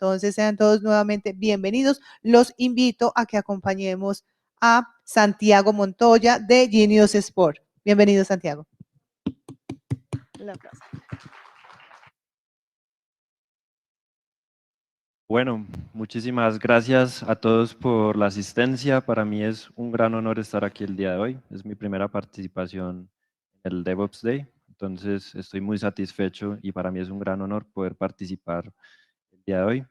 Entonces, sean todos nuevamente bienvenidos. Los invito a que acompañemos a Santiago Montoya de Genius Sport. Bienvenido, Santiago. Un aplauso. Bueno, muchísimas gracias a todos por la asistencia. Para mí es un gran honor estar aquí el día de hoy. Es mi primera participación en el DevOps Day, entonces estoy muy satisfecho y para mí es un gran honor poder participar el día de hoy.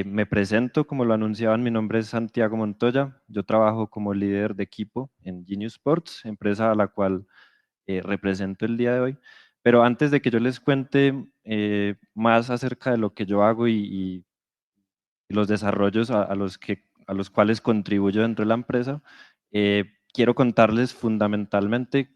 Me presento, como lo anunciaban, mi nombre es Santiago Montoya. Yo trabajo como líder de equipo en Genius Sports, empresa a la cual represento el día de hoy. Pero antes de que yo les cuente más acerca de lo que yo hago y los desarrollos a los cuales contribuyo dentro de la empresa, quiero contarles fundamentalmente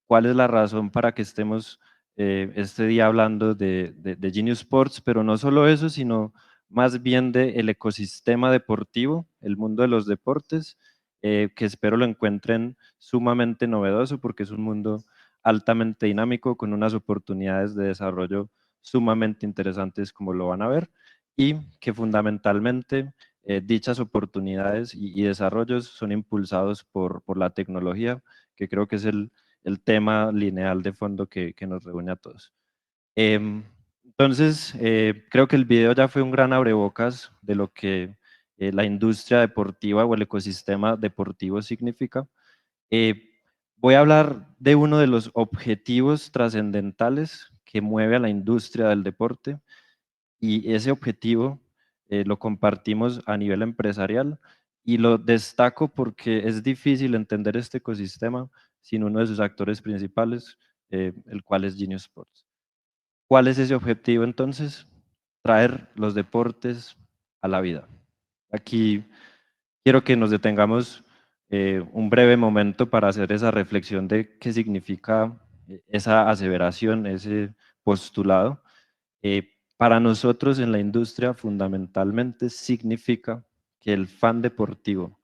cuál es la razón para que estemos este día hablando de Genius Sports, pero no solo eso, sino más bien del ecosistema deportivo, el mundo de los deportes, que espero lo encuentren sumamente novedoso porque es un mundo altamente dinámico con unas oportunidades de desarrollo sumamente interesantes como lo van a ver y que fundamentalmente dichas oportunidades y desarrollos son impulsados por la tecnología, que creo que es el tema lineal de fondo que nos reúne a todos. Entonces, creo que el video ya fue un gran abrebocas de lo que la industria deportiva o el ecosistema deportivo significa. Eh, Voy a hablar de uno de los objetivos trascendentales que mueve a la industria del deporte y ese objetivo lo compartimos a nivel empresarial y lo destaco porque es difícil entender este ecosistema sin uno de sus actores principales, el cual es Genius Sports. ¿Cuál es ese objetivo entonces? Traer los deportes a la vida. Aquí quiero que nos detengamos un breve momento para hacer esa reflexión de qué significa esa aseveración, ese postulado. Para nosotros en la industria fundamentalmente significa que el fan deportivo,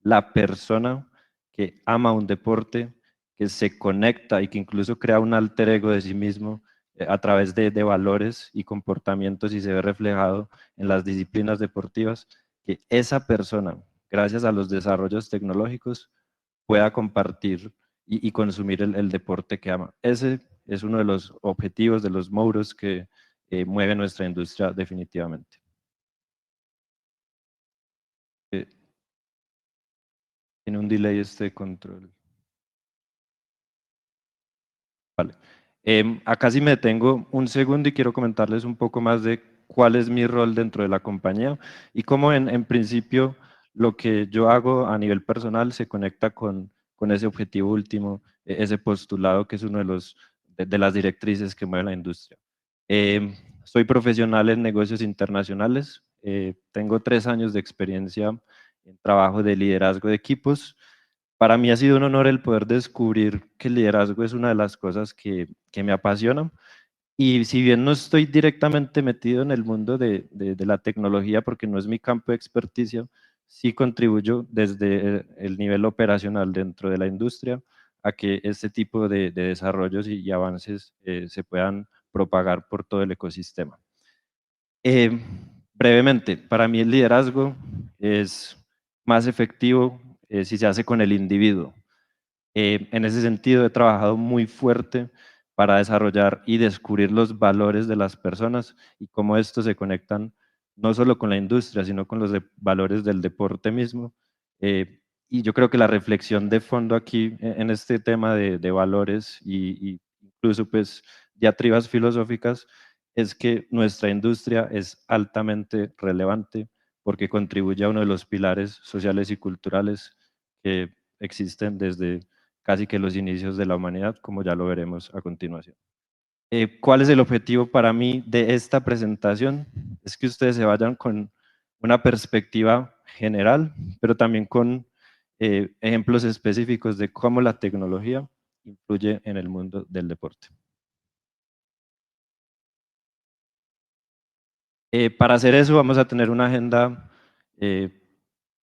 la persona que ama un deporte, que se conecta y que incluso crea un alter ego de sí mismo a través de valores y comportamientos y se ve reflejado en las disciplinas deportivas, que esa persona, gracias a los desarrollos tecnológicos, pueda compartir y consumir el deporte que ama. Ese es uno de los objetivos, de los modos que mueve nuestra industria definitivamente. Eh, Tiene un delay este control. Vale. Acá sí me detengo un segundo y quiero comentarles un poco más de cuál es mi rol dentro de la compañía y cómo en principio lo que yo hago a nivel personal se conecta con ese objetivo último, ese postulado que es uno de de las directrices que mueve la industria. Soy profesional en negocios internacionales, tengo 3 años de experiencia en trabajo de liderazgo de equipos. Para mí ha sido un honor el poder descubrir que el liderazgo es una de las cosas que me apasionan. Y si bien no estoy directamente metido en el mundo de la tecnología, porque no es mi campo de experticia, sí contribuyo desde el nivel operacional dentro de la industria a que este tipo de desarrollos y avances se puedan propagar por todo el ecosistema. Eh, Brevemente, para mí el liderazgo es más efectivo si se hace con el individuo. En ese sentido, he trabajado muy fuerte para desarrollar y descubrir los valores de las personas y cómo estos se conectan no solo con la industria, sino con los valores del deporte mismo. Y yo creo que la reflexión de fondo aquí en este tema de valores y incluso pues diatribas filosóficas es que nuestra industria es altamente relevante porque contribuye a uno de los pilares sociales y culturales que existen desde casi que los inicios de la humanidad, como ya lo veremos a continuación. ¿Cuál es el objetivo para mí de esta presentación? Es que ustedes se vayan con una perspectiva general, pero también con ejemplos específicos de cómo la tecnología influye en el mundo del deporte. Para hacer eso vamos a tener una agenda eh,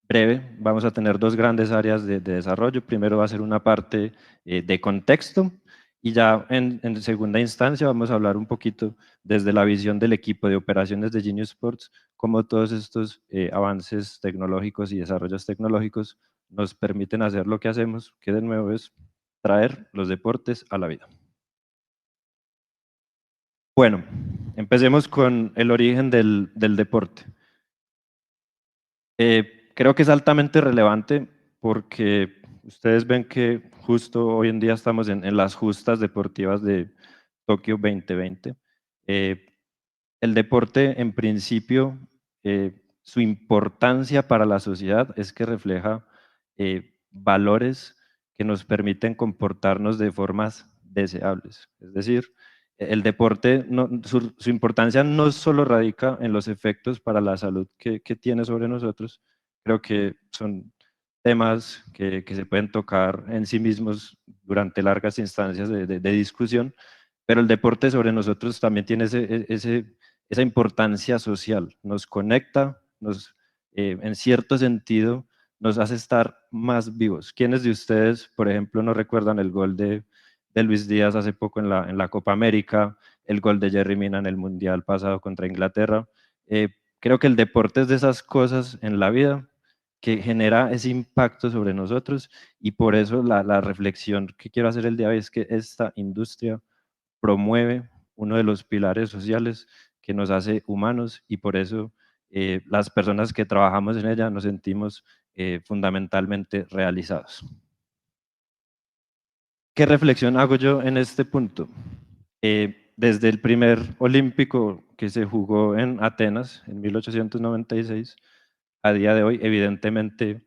breve, vamos a tener dos grandes áreas de desarrollo. Primero va a ser una parte de contexto Y ya en segunda instancia vamos a hablar un poquito desde la visión del equipo de operaciones de Genius Sports, cómo todos estos avances tecnológicos y desarrollos tecnológicos nos permiten hacer lo que hacemos, que de nuevo es traer los deportes a la vida. Bueno, empecemos con el origen del deporte. Creo que es altamente relevante porque ustedes ven que justo hoy en día estamos en las justas deportivas de Tokio 2020. Eh, el deporte, en principio, su importancia para la sociedad es que refleja valores que nos permiten comportarnos de formas deseables. Es decir, el deporte, su importancia no solo radica en los efectos para la salud que tiene sobre nosotros, creo que son temas que se pueden tocar en sí mismos durante largas instancias de discusión, pero el deporte sobre nosotros también tiene esa importancia social, nos conecta, en cierto sentido, nos hace estar más vivos. ¿Quiénes de ustedes, por ejemplo, no recuerdan el gol de Luis Díaz hace poco en la Copa América, el gol de Jerry Mina en el Mundial pasado contra Inglaterra? Creo que el deporte es de esas cosas en la vida que genera ese impacto sobre nosotros y por eso la reflexión que quiero hacer el día de hoy es que esta industria promueve uno de los pilares sociales que nos hace humanos y por eso las personas que trabajamos en ella nos sentimos fundamentalmente realizados. ¿Qué reflexión hago yo en este punto? Desde el primer olímpico que se jugó en Atenas en 1896, a día de hoy, evidentemente,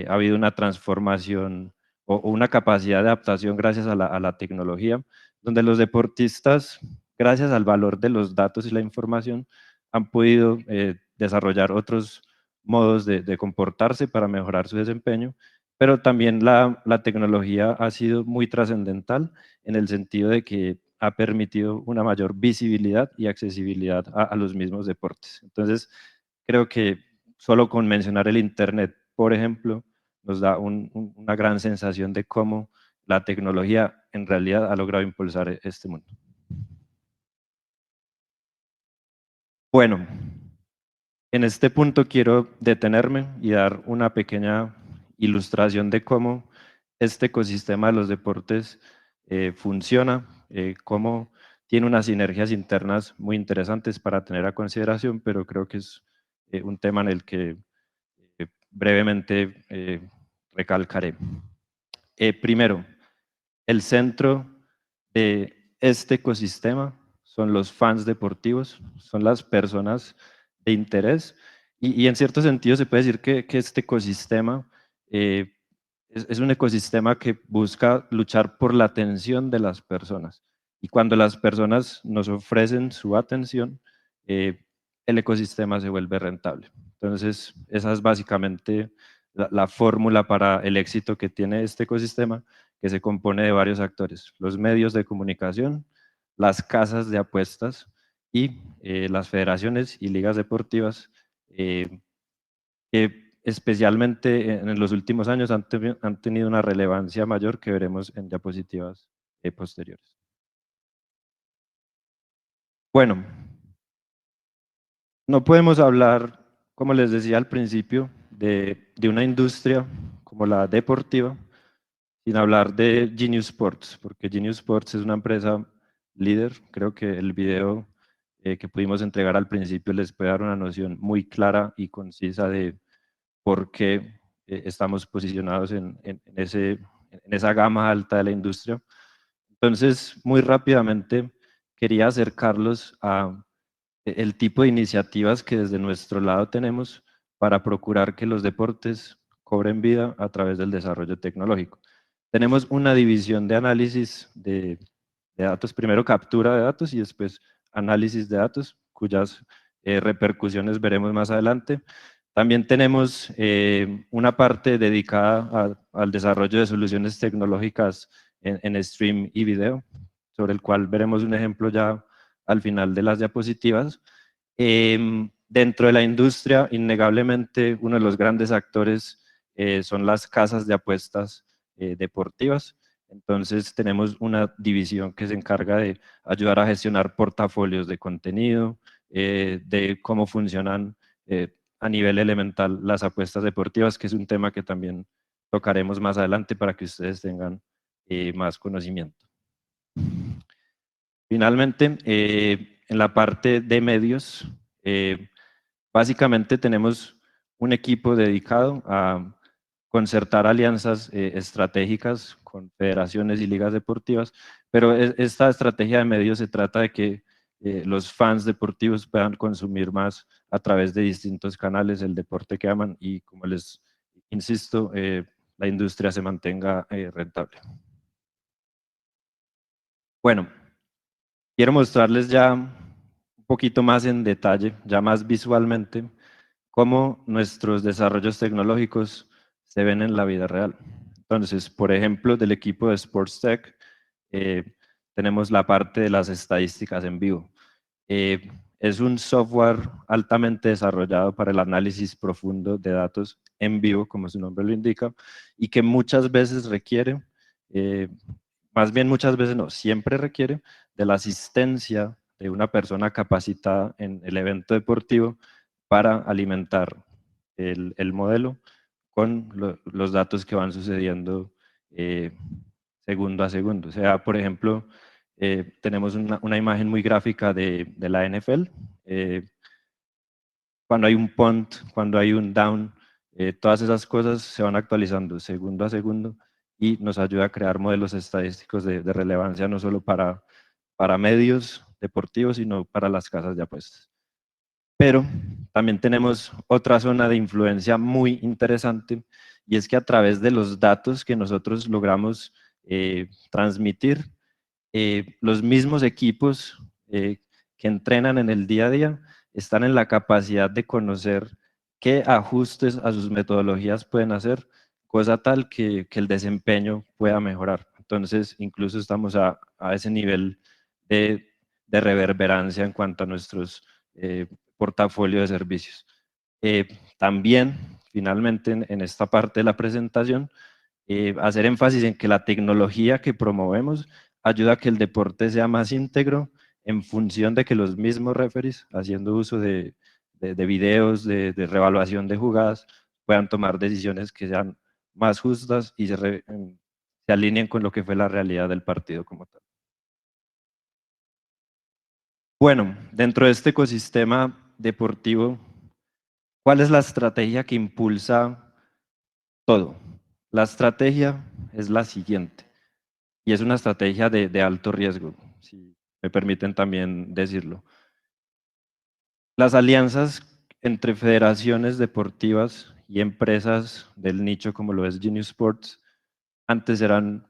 ha habido una transformación o una capacidad de adaptación gracias a la tecnología, donde los deportistas, gracias al valor de los datos y la información, han podido desarrollar otros modos de comportarse para mejorar su desempeño, pero también la tecnología ha sido muy trascendental en el sentido de que ha permitido una mayor visibilidad y accesibilidad a los mismos deportes. Entonces, creo que solo con mencionar el Internet, por ejemplo, nos da una gran sensación de cómo la tecnología en realidad ha logrado impulsar este mundo. Bueno, en este punto quiero detenerme y dar una pequeña ilustración de cómo este ecosistema de los deportes funciona, cómo tiene unas sinergias internas muy interesantes para tener a consideración, pero creo que es un tema en el que brevemente recalcaré. Primero, el centro de este ecosistema son los fans deportivos, son las personas de interés y en cierto sentido se puede decir que este ecosistema eh, es un ecosistema que busca luchar por la atención de las personas. Y cuando las personas nos ofrecen su atención, el ecosistema se vuelve rentable. Entonces, esa es básicamente la fórmula para el éxito que tiene este ecosistema, que se compone de varios actores: los medios de comunicación, las casas de apuestas y las federaciones y ligas deportivas, que especialmente en los últimos años han tenido una relevancia mayor que veremos en diapositivas posteriores. Bueno, no podemos hablar, como les decía al principio, de una industria como la deportiva sin hablar de Genius Sports, porque Genius Sports es una empresa líder. Creo que el video que pudimos entregar al principio les puede dar una noción muy clara y concisa de por qué estamos posicionados en esa gama alta de la industria. Entonces, muy rápidamente, quería acercarlos a el tipo de iniciativas que desde nuestro lado tenemos para procurar que los deportes cobren vida a través del desarrollo tecnológico. Tenemos una división de análisis de datos, primero captura de datos y después análisis de datos, cuyas repercusiones veremos más adelante. También tenemos una parte dedicada al desarrollo de soluciones tecnológicas en stream y video, sobre el cual veremos un ejemplo ya al final de las diapositivas. Dentro de la industria, innegablemente, uno de los grandes actores son las casas de apuestas deportivas. Entonces tenemos una división que se encarga de ayudar a gestionar portafolios de contenido, de cómo funcionan a nivel elemental las apuestas deportivas, que es un tema que también tocaremos más adelante para que ustedes tengan más conocimiento. Finalmente, en la parte de medios, básicamente tenemos un equipo dedicado a concertar alianzas estratégicas con federaciones y ligas deportivas, pero esta estrategia de medios se trata de que los fans deportivos puedan consumir más a través de distintos canales el deporte que aman y, como les insisto, la industria se mantenga rentable. Bueno, quiero mostrarles ya un poquito más en detalle, ya más visualmente, cómo nuestros desarrollos tecnológicos se ven en la vida real. Entonces, por ejemplo, del equipo de Sports Tech, tenemos la parte de las estadísticas en vivo. Es un software altamente desarrollado para el análisis profundo de datos en vivo, como su nombre lo indica, y que muchas veces requiere, más bien muchas veces no, siempre requiere de la asistencia de una persona capacitada en el evento deportivo para alimentar el modelo con los datos que van sucediendo segundo a segundo. O sea, por ejemplo, tenemos una imagen muy gráfica de la NFL. Cuando hay un punt, cuando hay un down, todas esas cosas se van actualizando segundo a segundo y nos ayuda a crear modelos estadísticos de relevancia no solo para medios deportivos, sino para las casas de apuestas. Pero también tenemos otra zona de influencia muy interesante, y es que a través de los datos que nosotros logramos transmitir, los mismos equipos que entrenan en el día a día están en la capacidad de conocer qué ajustes a sus metodologías pueden hacer, cosa tal que el desempeño pueda mejorar. Entonces, incluso estamos a ese nivel de reverberancia en cuanto a nuestros portafolio de servicios. También, finalmente, en esta parte de la presentación, hacer énfasis en que la tecnología que promovemos ayuda a que el deporte sea más íntegro en función de que los mismos referees, haciendo uso de videos, de reevaluación de jugadas, puedan tomar decisiones que sean más justas y se alineen con lo que fue la realidad del partido como tal. Bueno, dentro de este ecosistema deportivo, ¿cuál es la estrategia que impulsa todo? La estrategia es la siguiente, y es una estrategia de alto riesgo, si me permiten también decirlo. Las alianzas entre federaciones deportivas y empresas del nicho, como lo es Genius Sports, antes eran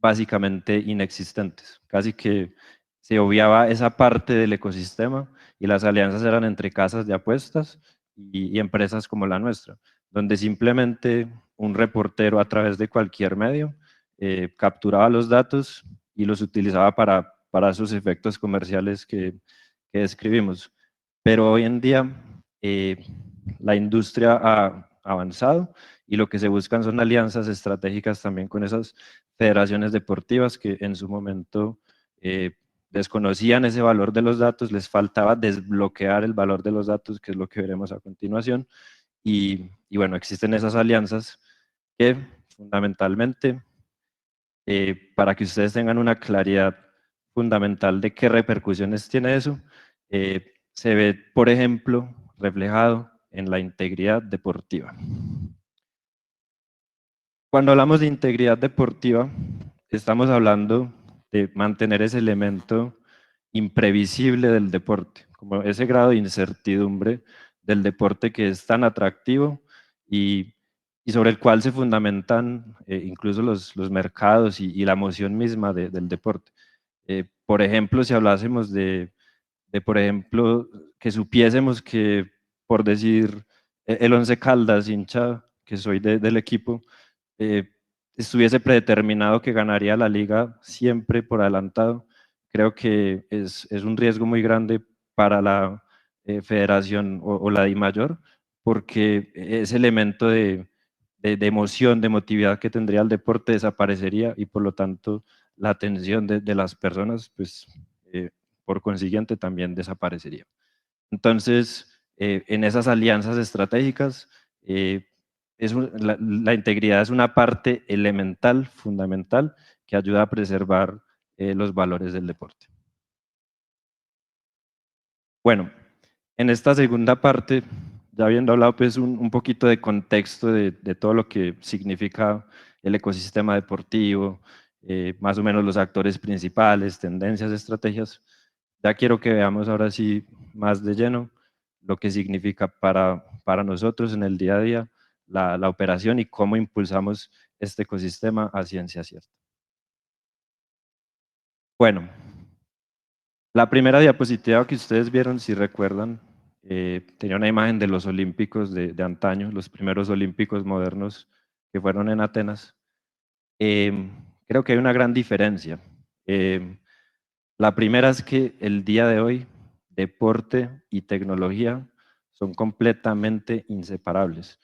básicamente inexistentes. Casi que se obviaba esa parte del ecosistema y las alianzas eran entre casas de apuestas y empresas como la nuestra, donde simplemente un reportero a través de cualquier medio capturaba los datos y los utilizaba para esos efectos comerciales que describimos. Pero hoy en día la industria ha avanzado y lo que se buscan son alianzas estratégicas también con esas federaciones deportivas que en su momento desconocían ese valor de los datos, les faltaba desbloquear el valor de los datos, que es lo que veremos a continuación, y bueno, existen esas alianzas que fundamentalmente, para que ustedes tengan una claridad fundamental de qué repercusiones tiene eso, se ve, por ejemplo, reflejado en la integridad deportiva. Cuando hablamos de integridad deportiva, estamos hablando de mantener ese elemento imprevisible del deporte, como ese grado de incertidumbre del deporte que es tan atractivo y sobre el cual se fundamentan incluso los mercados y la emoción misma del deporte. Por ejemplo, si hablásemos por ejemplo, que supiésemos que, por decir, el Once Caldas, hincha que soy del equipo, eh, estuviese predeterminado que ganaría la liga siempre por adelantado, creo que es un riesgo muy grande para la federación o la DIMAYOR, porque ese elemento de emoción, de emotividad que tendría el deporte desaparecería y por lo tanto la atención de las personas, pues por consiguiente también desaparecería. Entonces, en esas alianzas estratégicas, la integridad es una parte elemental, fundamental, que ayuda a preservar los valores del deporte. Bueno, en esta segunda parte, ya habiendo hablado pues un poquito de contexto de todo lo que significa el ecosistema deportivo, más o menos los actores principales, tendencias, estrategias, ya quiero que veamos ahora sí más de lleno lo que significa para nosotros en el día a día la operación y cómo impulsamos este ecosistema a ciencia cierta. Bueno, la primera diapositiva que ustedes vieron, si recuerdan, tenía una imagen de los olímpicos de antaño, los primeros olímpicos modernos que fueron en Atenas. Creo que hay una gran diferencia. La primera es que el día de hoy, deporte y tecnología son completamente inseparables.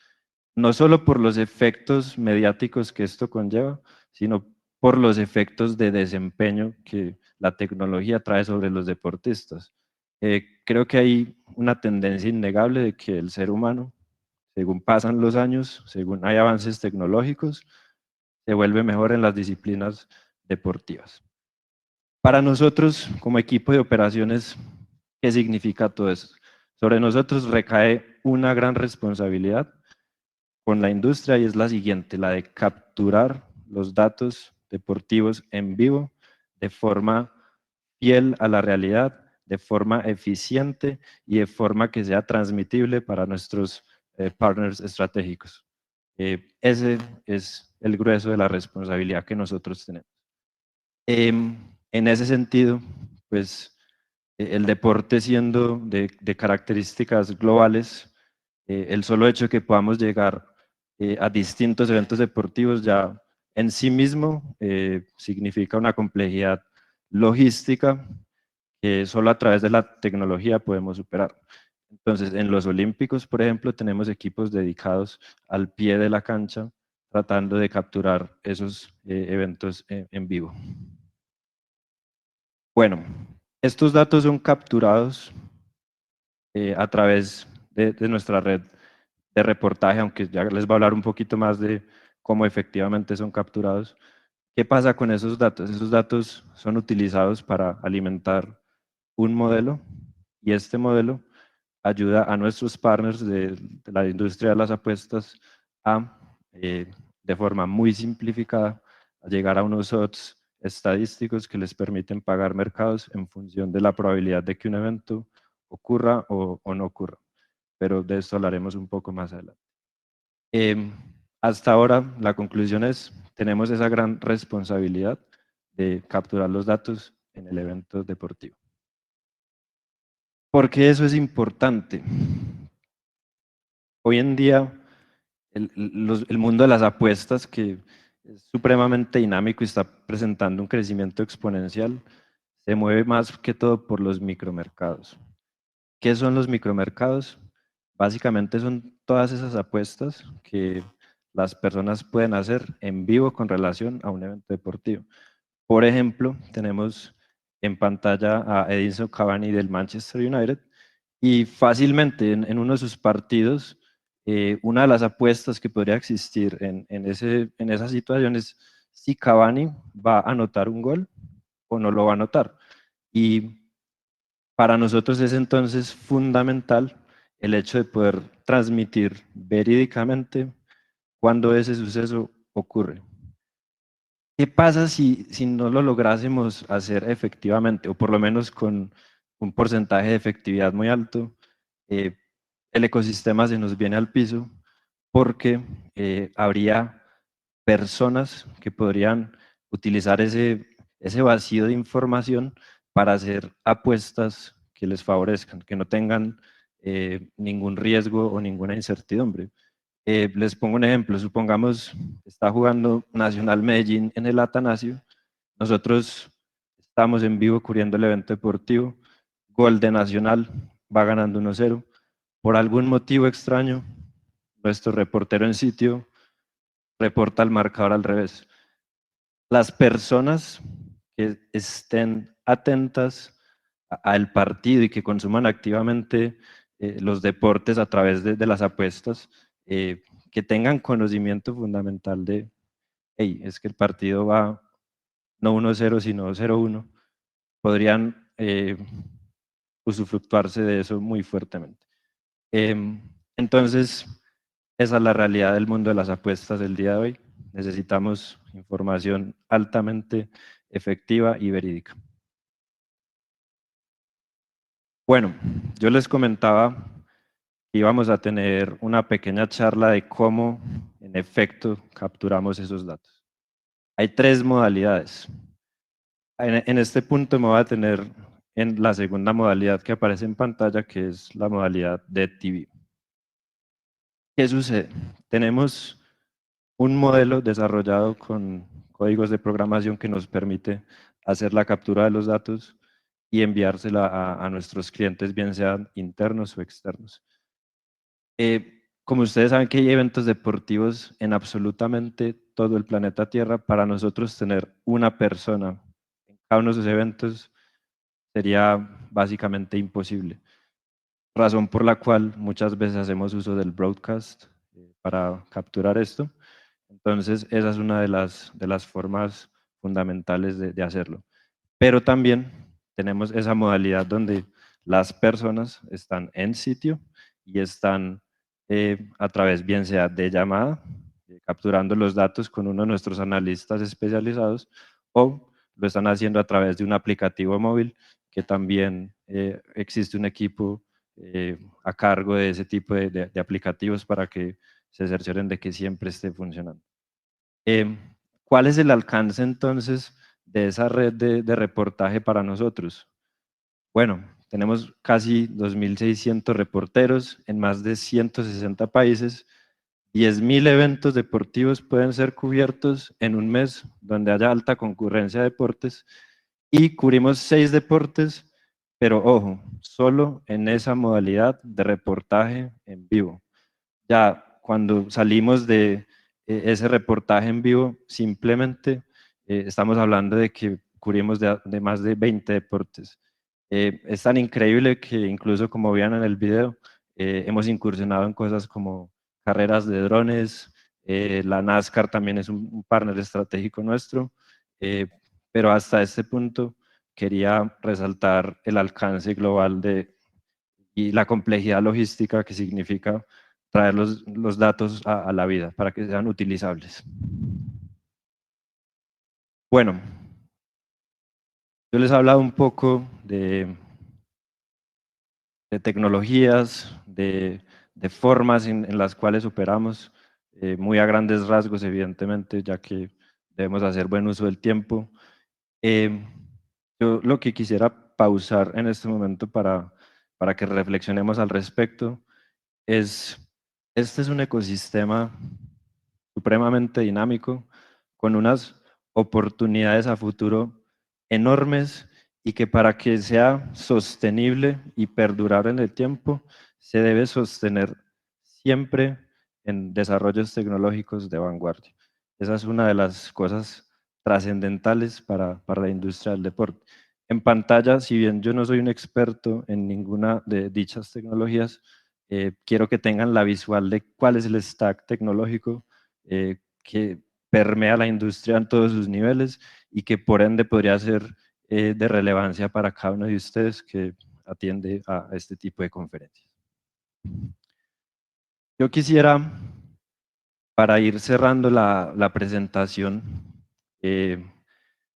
No solo por los efectos mediáticos que esto conlleva, sino por los efectos de desempeño que la tecnología trae sobre los deportistas. Creo que hay una tendencia innegable de que el ser humano, según pasan los años, según hay avances tecnológicos, se vuelve mejor en las disciplinas deportivas. Para nosotros, como equipo de operaciones, ¿qué significa todo eso? Sobre nosotros recae una gran responsabilidad con la industria y es la siguiente, la de capturar los datos deportivos en vivo de forma fiel a la realidad, de forma eficiente y de forma que sea transmitible para nuestros partners estratégicos. Ese es el grueso de la responsabilidad que nosotros tenemos. En ese sentido, pues el deporte siendo de características globales, el solo hecho de que podamos llegar a distintos eventos deportivos ya en sí mismo significa una complejidad logística que solo a través de la tecnología podemos superar. Entonces, en los Olímpicos, por ejemplo, tenemos equipos dedicados al pie de la cancha tratando de capturar esos eventos en vivo. Bueno, estos datos son capturados a través de nuestra red de reportaje, aunque ya les voy a hablar un poquito más de cómo efectivamente son capturados. ¿Qué pasa con esos datos? Esos datos son utilizados para alimentar un modelo y este modelo ayuda a nuestros partners de la industria de las apuestas a, de forma muy simplificada, a llegar a unos odds estadísticos que les permiten pagar mercados en función de la probabilidad de que un evento ocurra o no ocurra. Pero de esto hablaremos un poco más adelante. Hasta ahora, la conclusión es, tenemos esa gran responsabilidad de capturar los datos en el evento deportivo. ¿Por qué eso es importante? Hoy en día, el mundo de las apuestas, que es supremamente dinámico y está presentando un crecimiento exponencial, se mueve más que todo por los micromercados. ¿Qué son los micromercados? Básicamente son todas esas apuestas que las personas pueden hacer en vivo con relación a un evento deportivo. Por ejemplo, tenemos en pantalla a Edinson Cavani del Manchester United y fácilmente en uno de sus partidos, una de las apuestas que podría existir en esa situación es si Cavani va a anotar un gol o no lo va a anotar. Y para nosotros es entonces fundamental el hecho de poder transmitir verídicamente cuando ese suceso ocurre. ¿Qué pasa si no lo lográsemos hacer efectivamente, o por lo menos con un porcentaje de efectividad muy alto? El ecosistema se nos viene al piso porque habría personas que podrían utilizar ese vacío de información para hacer apuestas que les favorezcan, que no tengan ningún riesgo o ninguna incertidumbre. Les pongo un ejemplo, supongamos está jugando Nacional Medellín en el Atanasio, nosotros estamos en vivo cubriendo el evento deportivo, gol de Nacional, va ganando 1-0, por algún motivo extraño, nuestro reportero en sitio, reporta el marcador al revés. Las personas que estén atentas al partido y que consuman activamente los deportes a través de las apuestas, que tengan conocimiento fundamental de, hey, es que el partido va no 1-0, sino 0-1, podrían usufructuarse de eso muy fuertemente. Entonces, esa es la realidad del mundo de las apuestas del día de hoy. Necesitamos información altamente efectiva y verídica. Bueno, yo les comentaba que íbamos a tener una pequeña charla de cómo, en efecto, capturamos esos datos. Hay tres modalidades. En este punto me voy a tener en la segunda modalidad que aparece en pantalla, que es la modalidad de TV. ¿Qué sucede? Tenemos un modelo desarrollado con códigos de programación que nos permite hacer la captura de los datos y enviársela a nuestros clientes, bien sean internos o externos. Como ustedes saben que hay eventos deportivos en absolutamente todo el planeta Tierra, para nosotros tener una persona en cada uno de esos eventos sería básicamente imposible. Razón por la cual muchas veces hacemos uso del broadcast para capturar esto. Entonces, esa es una de las formas fundamentales de hacerlo. Pero también tenemos esa modalidad donde las personas están en sitio y están a través, bien sea de llamada, capturando los datos con uno de nuestros analistas especializados, o lo están haciendo a través de un aplicativo móvil, que también existe un equipo a cargo de ese tipo de aplicativos para que se cercioren de que siempre esté funcionando. ¿Cuál es el alcance entonces de esa red de reportaje para nosotros? Bueno, tenemos casi 2.600 reporteros en más de 160 países. 10.000 eventos deportivos pueden ser cubiertos en un mes donde haya alta concurrencia de deportes, y cubrimos 6 deportes, pero ojo, solo en esa modalidad de reportaje en vivo. Ya cuando salimos de ese reportaje en vivo, simplemente estamos hablando de que cubrimos de más de 20 deportes. Es tan increíble que incluso, como vean en el video, hemos incursionado en cosas como carreras de drones. La NASCAR también es un partner estratégico nuestro, pero hasta este punto quería resaltar el alcance global y la complejidad logística que significa traer los datos a la vida para que sean utilizables. Bueno, yo les he hablado un poco de tecnologías, de formas en las cuales operamos, muy a grandes rasgos, evidentemente, ya que debemos hacer buen uso del tiempo. Yo lo que quisiera pausar en este momento para que reflexionemos al respecto es, este es un ecosistema supremamente dinámico, con unas oportunidades a futuro enormes, y que para que sea sostenible y perdurable en el tiempo, se debe sostener siempre en desarrollos tecnológicos de vanguardia. Esa es una de las cosas trascendentales para la industria del deporte. En pantalla, si bien yo no soy un experto en ninguna de dichas tecnologías, quiero que tengan la visual de cuál es el stack tecnológico que permea la industria en todos sus niveles, y que por ende podría ser de relevancia para cada uno de ustedes que atiende a este tipo de conferencias. Yo quisiera, para ir cerrando la presentación,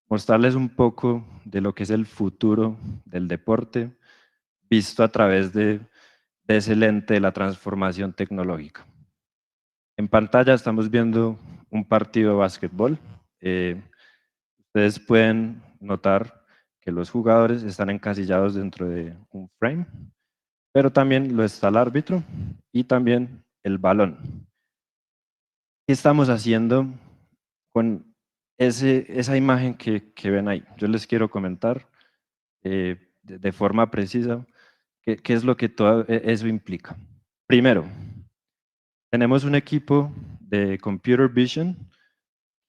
mostrarles un poco de lo que es el futuro del deporte, visto a través de ese lente de la transformación tecnológica. En pantalla estamos viendo un partido de básquetbol. Ustedes pueden notar que los jugadores están encasillados dentro de un frame, pero también lo está el árbitro y también el balón. ¿Qué estamos haciendo con esa imagen que ven ahí? Yo les quiero comentar de forma precisa qué es lo que todo eso implica. Primero, tenemos un equipo de Computer Vision,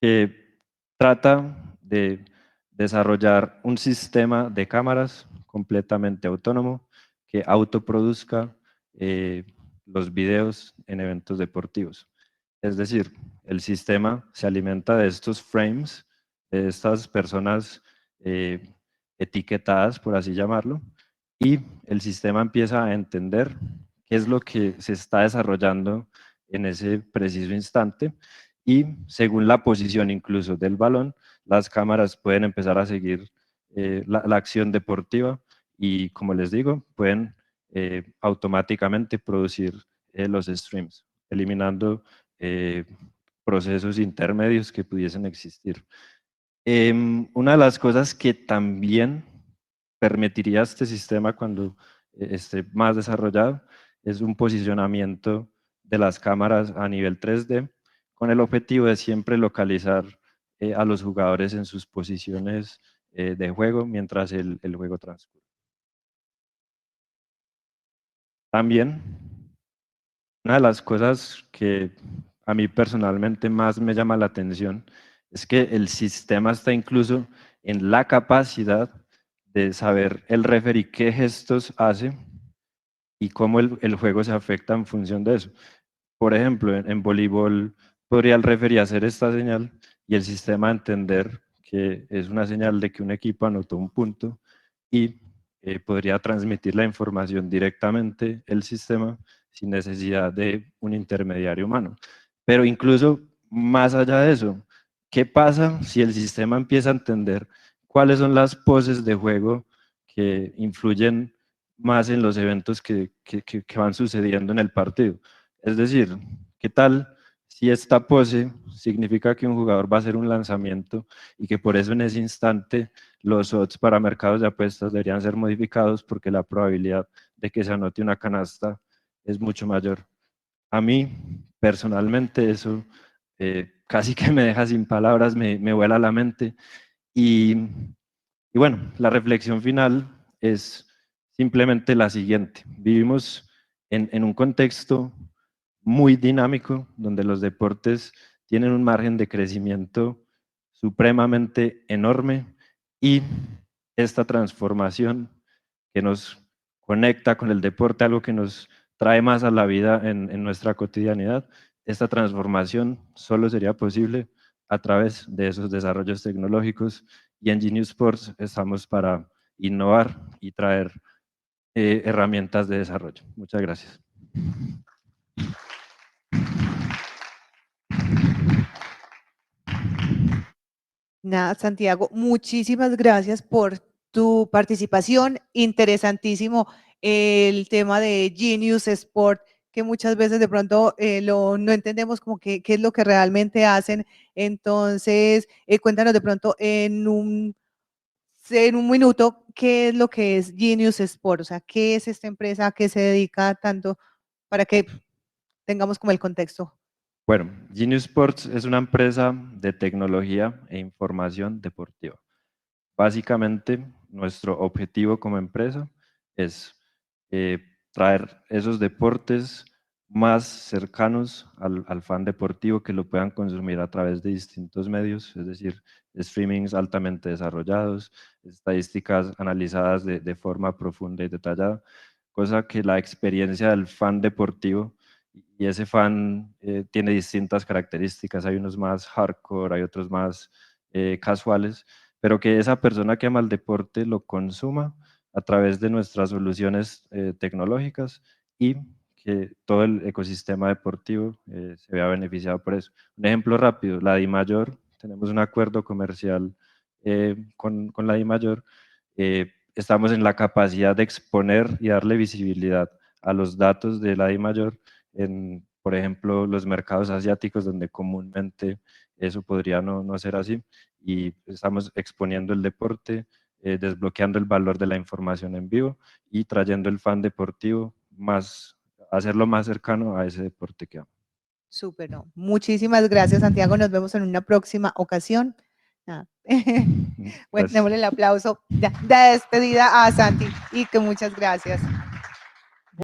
que trata de desarrollar un sistema de cámaras completamente autónomo que autoproduzca los videos en eventos deportivos. Es decir, el sistema se alimenta de estos frames, de estas personas etiquetadas, por así llamarlo, y el sistema empieza a entender qué es lo que se está desarrollando en ese preciso instante, y según la posición incluso del balón, las cámaras pueden empezar a seguir la acción deportiva y, como les digo, pueden automáticamente producir los streams, eliminando procesos intermedios que pudiesen existir. Una de las cosas que también permitiría este sistema cuando esté más desarrollado es un posicionamiento de las cámaras a nivel 3D, con el objetivo de siempre localizar a los jugadores en sus posiciones de juego mientras el juego transcurre. También, una de las cosas que a mí personalmente más me llama la atención es que el sistema está incluso en la capacidad de saber el referee qué gestos hace y cómo el juego se afecta en función de eso. Por ejemplo, en voleibol podría el referee hacer esta señal y el sistema entender que es una señal de que un equipo anotó un punto y podría transmitir la información directamente el sistema sin necesidad de un intermediario humano. Pero incluso más allá de eso, ¿qué pasa si el sistema empieza a entender cuáles son las poses de juego que influyen más en los eventos que van sucediendo en el partido? Es decir, ¿qué tal si esta pose significa que un jugador va a hacer un lanzamiento y que por eso en ese instante los odds para mercados de apuestas deberían ser modificados porque la probabilidad de que se anote una canasta es mucho mayor? A mí, personalmente, eso casi que me deja sin palabras, me vuela la mente. Y, y bueno, la reflexión final es simplemente la siguiente. Vivimos en un contexto muy dinámico, donde los deportes tienen un margen de crecimiento supremamente enorme, y esta transformación que nos conecta con el deporte, algo que nos trae más a la vida en nuestra cotidianidad, esta transformación solo sería posible a través de esos desarrollos tecnológicos, y en Genius Sports estamos para innovar y traer herramientas de desarrollo. Muchas gracias. Nada, Santiago, muchísimas gracias por tu participación. Interesantísimo el tema de Genius Sport, que muchas veces de pronto no entendemos como qué es lo que realmente hacen. Entonces, cuéntanos de pronto en un minuto qué es lo que es Genius Sport, o sea, qué es esta empresa, a qué se dedica tanto, para que tengamos como el contexto. Bueno, Genius Sports es una empresa de tecnología e información deportiva. Básicamente, nuestro objetivo como empresa es traer esos deportes más cercanos al fan deportivo, que lo puedan consumir a través de distintos medios, es decir, streamings altamente desarrollados, estadísticas analizadas de forma profunda y detallada, cosa que la experiencia del fan deportivo, y ese fan tiene distintas características, hay unos más hardcore, hay otros más casuales, pero que esa persona que ama el deporte lo consuma a través de nuestras soluciones tecnológicas, y que todo el ecosistema deportivo se vea beneficiado por eso. Un ejemplo rápido, la DIMAYOR, tenemos un acuerdo comercial con la DIMAYOR, estamos en la capacidad de exponer y darle visibilidad a los datos de la DIMAYOR en, por ejemplo, los mercados asiáticos, donde comúnmente eso podría no ser así, y estamos exponiendo el deporte, desbloqueando el valor de la información en vivo y trayendo el fan deportivo más, hacerlo más cercano a ese deporte que ama. Súper, no. Muchísimas gracias, Santiago. Nos vemos en una próxima ocasión. Nada. Bueno, Gracias. démosle el aplauso de despedida a Santi y que muchas gracias.